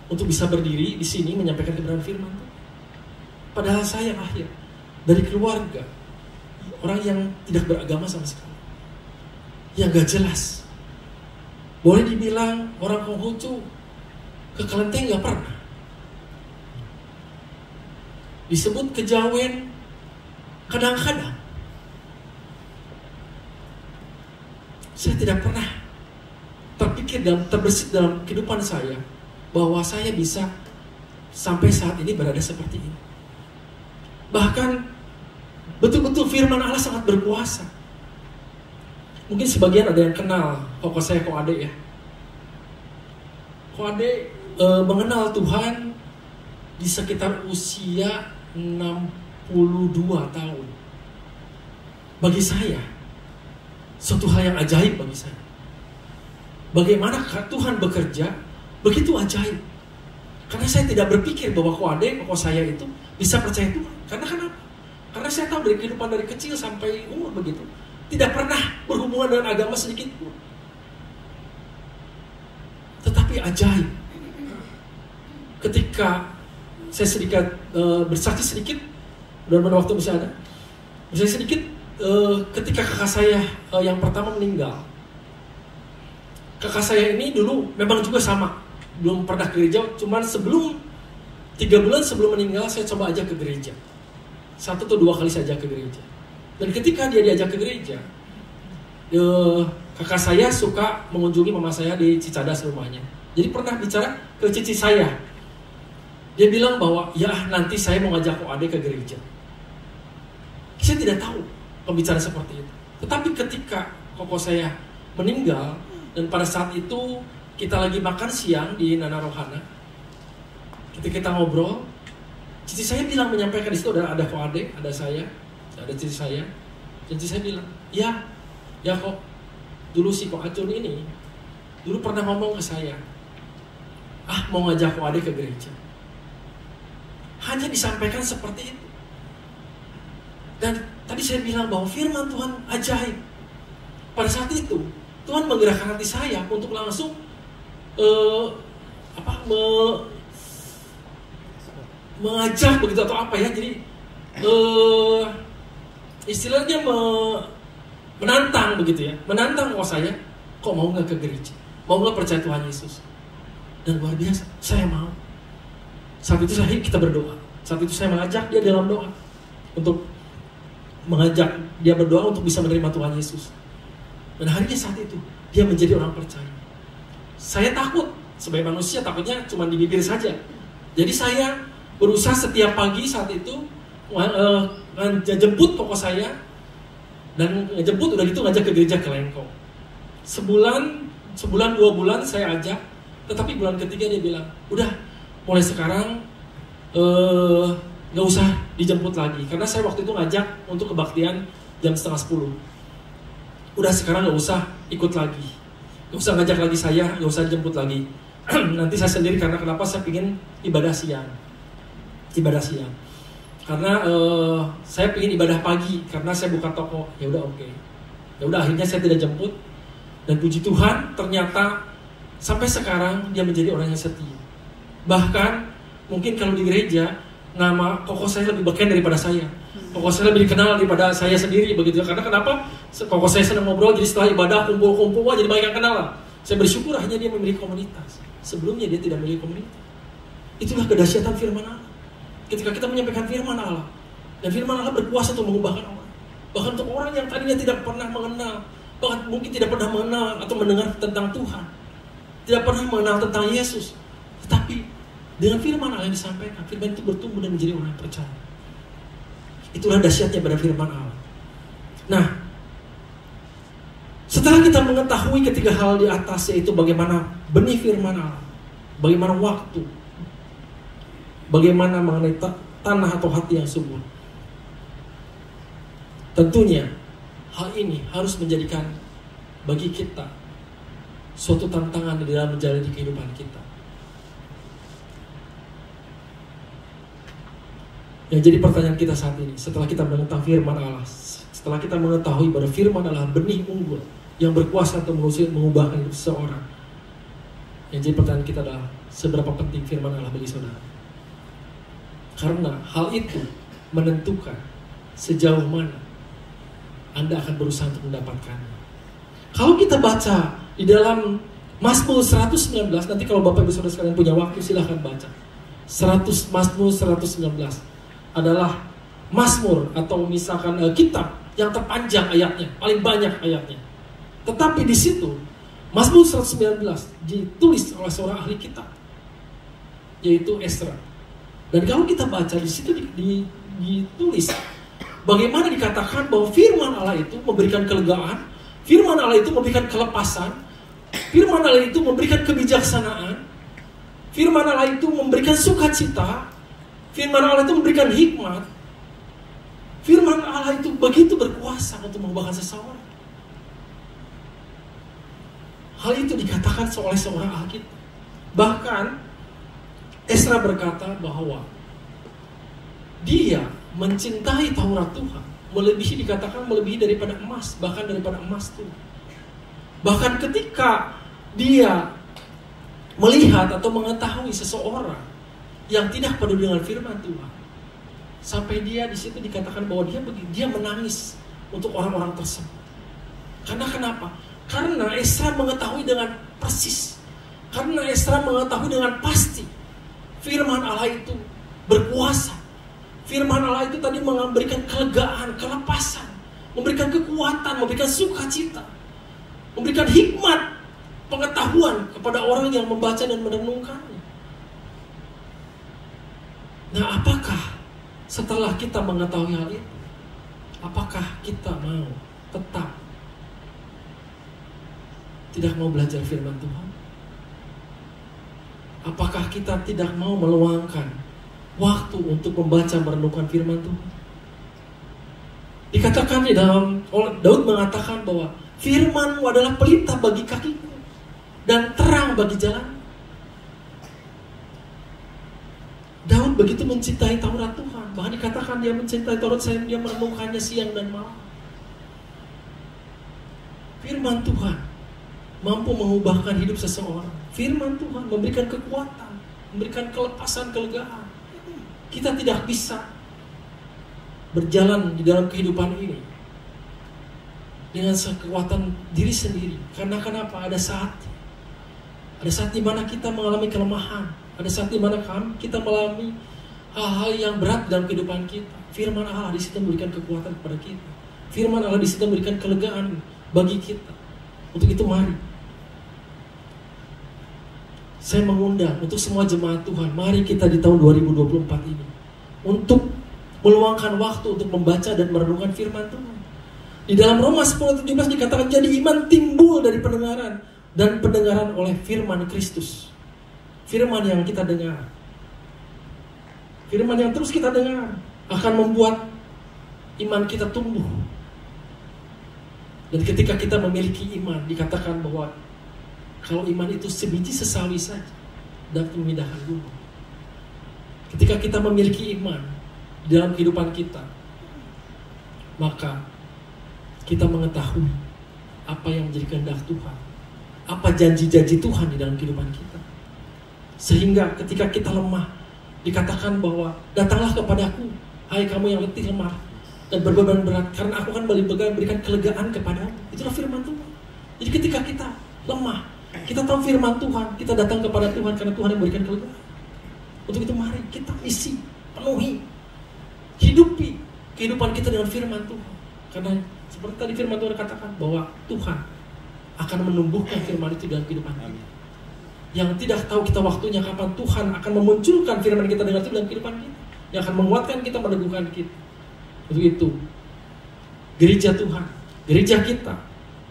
[SPEAKER 2] untuk bisa berdiri di sini menyampaikan kebenaran firman Tuhan. Padahal saya lahir dari keluarga orang yang tidak beragama sama sekali, yang gak jelas. Boleh dibilang orang Konghucu, ke Kelenteng gak pernah. Disebut kejawen kadang-kadang. Saya tidak pernah terpikir dan terbersit dalam kehidupan saya bahwa saya bisa sampai saat ini berada seperti ini. Bahkan betul-betul firman Allah sangat berkuasa. Mungkin sebagian ada yang kenal koko saya, Ko Ade ya. Ko Ade mengenal Tuhan di sekitar usia 62 tahun. Bagi saya suatu hal yang ajaib bagi saya. Bagaimana Tuhan bekerja begitu ajaib. Karena saya tidak berpikir bahwa Ko Ade, koko saya itu bisa percaya Tuhan. Karena kenapa? Karena saya tahu dari kehidupan dari kecil sampai umur begitu, tidak pernah berhubungan dengan agama sedikit pun. Tetapi ajaib, ketika saya sedikit bersaksi sedikit, mudah-mudahan waktu bisa ada, bersaksi sedikit, ketika kakak saya yang pertama meninggal. Kakak saya ini dulu memang juga sama, belum pernah ke gereja, cuman 3 bulan sebelum meninggal saya coba ajak ke gereja. 1 atau 2 kali saja ke gereja. Dan ketika dia diajak ke gereja, kakak saya suka mengunjungi mama saya di Cicadas rumahnya. Jadi pernah bicara ke cici saya. Dia bilang bahwa ya nanti saya mau ngajak Ko Ade ke gereja. Saya tidak tahu pembicaraan seperti itu. Tetapi ketika koko saya meninggal, dan pada saat itu kita lagi makan siang di Nana Rohana, ketika kita ngobrol, cici saya bilang, menyampaikan di situ ada Ko Ade, ada saya, ada cici saya. Dan cici saya bilang, ya kok dulu si Ko Acun ini dulu pernah ngomong ke saya, mau ngajak Ko Ade ke gereja. Hanya disampaikan seperti itu. Dan tadi saya bilang bahwa firman Tuhan ajaib. Pada saat itu Tuhan menggerakkan hati saya untuk langsung mengajak begitu atau apa ya. Jadi istilahnya menantang begitu ya. Menantang saya, kok mau gak ke gereja? Mau gak percaya Tuhan Yesus? Dan luar biasa, saya mau. Saat itu kita berdoa. Saat itu saya mengajak dia dalam doa, untuk mengajak dia berdoa untuk bisa menerima Tuhan Yesus. Dan harinya saat itu dia menjadi orang percaya. Saya takut, sebagai manusia takutnya cuma di bibir saja. Jadi saya berusaha setiap pagi saat itu jemput koko saya, dan jemput udah gitu ngajak ke gereja ke Lengkong. Sebulan 2 bulan saya ajak, tetapi bulan ketiga dia bilang, udah mulai sekarang gak usah dijemput lagi. Karena saya waktu itu ngajak untuk kebaktian jam 9:30. Udah sekarang gak usah ikut lagi, gak usah ngajak lagi saya, gak usah jemput lagi. Nanti saya sendiri, karena kenapa saya ingin ibadah siang. Karena saya ingin ibadah pagi, karena saya buka toko. Ya udah oke. Ya udah akhirnya saya tidak jemput. Dan puji Tuhan ternyata sampai sekarang dia menjadi orang yang setia. Bahkan mungkin kalau di gereja nama koko saya lebih beken daripada saya. Koko saya lebih dikenal daripada saya sendiri begitu. Karena kenapa? Koko saya senang ngobrol, jadi setelah ibadah kumpul-kumpul jadi banyak yang kenal lah. Saya bersyukur akhirnya dia memiliki komunitas. Sebelumnya dia tidak memiliki komunitas. Itulah kedahsyatan firman Allah. Ketika kita menyampaikan firman Allah, dan firman Allah berkuasa untuk mengubahkan orang. Bahkan untuk orang yang tadinya tidak pernah mengenal, bahkan mungkin tidak pernah mengenal atau mendengar tentang Tuhan, tidak pernah mengenal tentang Yesus, tetapi dengan firman Allah yang disampaikan, firman itu bertumbuh dan menjadi orang yang percaya. Itulah dahsyatnya pada firman Allah. Nah, setelah kita mengetahui ketiga hal di atas, yaitu bagaimana benih firman Allah, bagaimana waktu, bagaimana mengenai tanah atau hati yang subur, tentunya hal ini harus menjadikan bagi kita suatu tantangan di dalam menjalani kehidupan kita. Yang jadi pertanyaan kita saat ini, setelah kita mengetahui firman Allah, setelah kita mengetahui bahwa firman Allah benih unggul yang berkuasa untuk mengubahkan hidup seseorang, yang jadi pertanyaan kita adalah, seberapa penting firman Allah bagi saudara? Karena hal itu menentukan sejauh mana Anda akan berusaha untuk mendapatkannya. Kalau kita baca di dalam Mazmur 119, nanti kalau Bapak Ibu Saudara sekalian punya waktu silahkan baca. Mazmur 119 adalah Mazmur atau misalkan kitab yang terpanjang ayatnya, paling banyak ayatnya. Tetapi di situ Mazmur 119 ditulis oleh seorang ahli kitab, yaitu Ezra. Dan kalau kita baca di situ ditulis bagaimana dikatakan bahwa firman Allah itu memberikan kelegaan, firman Allah itu memberikan kelepasan, firman Allah itu memberikan kebijaksanaan, firman Allah itu memberikan sukacita, firman Allah itu memberikan hikmat, firman Allah itu begitu berkuasa untuk mengubahkan seseorang. Hal itu dikatakan oleh seorang ahli kitab. Bahkan Ezra berkata bahwa dia mencintai Taurat Tuhan melebihi daripada emas, bahkan daripada emas Tuhan. Bahkan ketika dia melihat atau mengetahui seseorang yang tidak peduli dengan firman Tuhan, sampai dia di situ dikatakan bahwa dia menangis untuk orang-orang tersebut. Karena kenapa? Karena Ezra mengetahui dengan persis, karena Ezra mengetahui dengan pasti firman Allah itu berkuasa. Firman Allah itu tadi memberikan kelegaan, kelepasan, memberikan kekuatan, memberikan sukacita, memberikan hikmat, pengetahuan kepada orang yang membaca dan merenungkannya. Nah, apakah setelah kita mengetahui hal itu, apakah kita mau tetap tidak mau belajar firman Tuhan? Apakah kita tidak mau meluangkan waktu untuk membaca merenungkan firman Tuhan? Dikatakan di dalam, Daud mengatakan bahwa firman-Mu adalah pelita bagi kakiku dan terang bagi jalan. Daud begitu mencintai Taurat Tuhan, bahkan dikatakan dia mencintai Taurat saya, dia merenungkannya siang dan malam. Firman Tuhan mampu mengubahkan hidup seseorang. Firman Tuhan memberikan kekuatan, memberikan kelepasan, kelegaan. Kita tidak bisa berjalan di dalam kehidupan ini dengan kekuatan diri sendiri. Karena kenapa? Ada saat di mana kita mengalami kelemahan, Ada saat di mana kita mengalami hal-hal yang berat dalam kehidupan kita. Firman Allah di situ memberikan kekuatan kepada kita. Firman Allah di situ memberikan kelegaan bagi kita. Untuk itu mari. Saya mengundang untuk semua jemaat Tuhan, mari kita di tahun 2024 ini untuk meluangkan waktu untuk membaca dan merenungkan firman Tuhan. Di dalam Roma 10:17 dikatakan, jadi iman timbul dari pendengaran, dan pendengaran oleh firman Kristus. Firman yang kita dengar, firman yang terus kita dengar akan membuat iman kita tumbuh. Dan ketika kita memiliki iman, dikatakan bahwa kalau iman itu sebiji sesawi saja dapat memindahkan gunung. Ketika kita memiliki iman di dalam kehidupan kita, maka kita mengetahui apa yang menjadi kehendak Tuhan, apa janji-janji Tuhan di dalam kehidupan kita. Sehingga ketika kita lemah, dikatakan bahwa datanglah kepadaku, hai kamu yang letih lemah dan berbeban berat, karena aku akan berikan kelegaan kepadamu. Itulah firman Tuhan. Jadi ketika kita lemah, kita tahu firman Tuhan, kita datang kepada Tuhan karena Tuhan yang memberikan kelegaan. Untuk itu mari kita isi, penuhi, hidupi kehidupan kita dengan firman Tuhan. Karena seperti tadi firman Tuhan katakan bahwa Tuhan akan menumbuhkan firman itu dalam kehidupan kita. Yang tidak tahu kita waktunya kapan Tuhan akan memunculkan firman kita dengan itu dalam kehidupan kita, yang akan menguatkan kita, meneguhkan kita. Untuk itu gereja Tuhan, gereja kita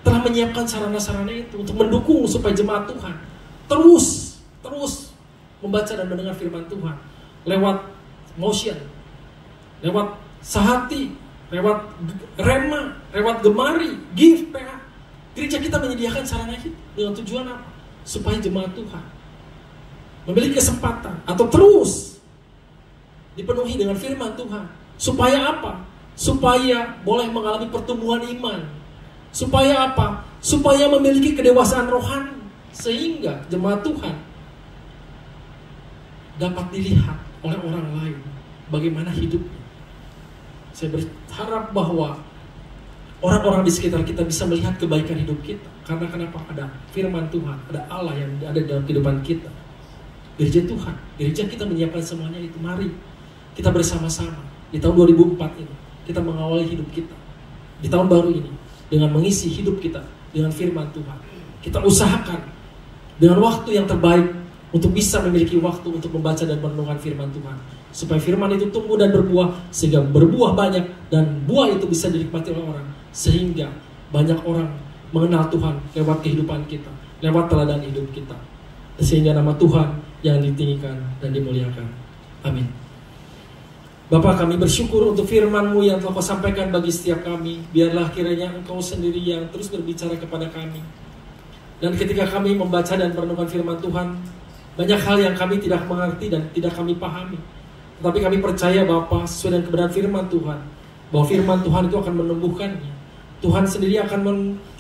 [SPEAKER 2] telah menyiapkan sarana-sarana itu untuk mendukung supaya jemaat Tuhan terus membaca dan mendengar firman Tuhan lewat motion, lewat sehati, lewat rema, lewat gemari, give, PA. Gereja kita menyediakan sarana itu dengan tujuan apa? Supaya jemaat Tuhan memiliki kesempatan atau terus dipenuhi dengan firman Tuhan. Supaya apa? Supaya boleh mengalami pertumbuhan iman. Supaya apa? Supaya memiliki kedewasaan rohani. Sehingga jemaat Tuhan dapat dilihat oleh orang lain bagaimana hidupnya. Saya berharap bahwa orang-orang di sekitar kita bisa melihat kebaikan hidup kita. Karena kenapa? Ada firman Tuhan, ada Allah yang ada dalam kehidupan kita. Gereja Tuhan, gereja kita menyiapkan semuanya itu. Mari kita bersama-sama di tahun 2004 ini, kita mengawali hidup kita di tahun baru ini dengan mengisi hidup kita dengan firman Tuhan. Kita usahakan dengan waktu yang terbaik untuk bisa memiliki waktu untuk membaca dan merenungkan firman Tuhan, supaya firman itu tumbuh dan berbuah, sehingga berbuah banyak dan buah itu bisa dinikmati oleh orang, sehingga banyak orang mengenal Tuhan lewat kehidupan kita, lewat teladan hidup kita, sehingga nama Tuhan yang ditinggikan dan dimuliakan. Amin. Bapa, kami bersyukur untuk firman-Mu yang telah Kau sampaikan bagi setiap kami. Biarlah kiranya Engkau sendiri yang terus berbicara kepada kami. Dan ketika kami membaca dan merenungkan firman Tuhan, banyak hal yang kami tidak mengerti dan tidak kami pahami. Tetapi kami percaya Bapa, sesuai dengan kebenaran firman Tuhan, bahwa firman Tuhan itu akan menumbuhkannya. Tuhan sendiri akan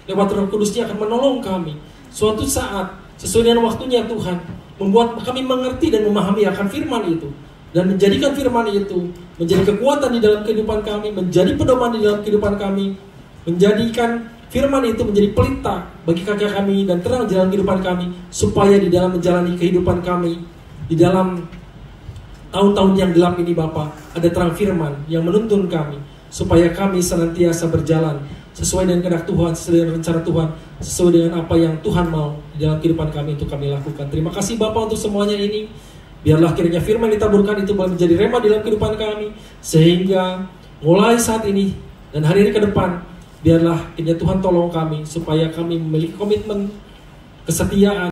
[SPEAKER 2] lewat Roh Kudus-Nya akan menolong kami. Suatu saat, sesuai dengan waktunya Tuhan, membuat kami mengerti dan memahami akan firman itu. Dan menjadikan firman itu menjadi kekuatan di dalam kehidupan kami, menjadi pedoman di dalam kehidupan kami, menjadikan firman itu menjadi pelita bagi kaki kami dan terang di dalam kehidupan kami, supaya di dalam menjalani kehidupan kami, di dalam tahun-tahun yang gelap ini Bapa, ada terang firman yang menuntun kami, supaya kami senantiasa berjalan sesuai dengan kehendak Tuhan, sesuai dengan rencana Tuhan, sesuai dengan apa yang Tuhan mau di dalam kehidupan kami untuk kami lakukan. Terima kasih Bapa untuk semuanya ini. Biarlah kiranya firman ditaburkan itu boleh menjadi rema di dalam kehidupan kami, sehingga mulai saat ini dan hari ini ke depan, biarlah kiranya Tuhan tolong kami supaya kami memiliki komitmen, kesetiaan,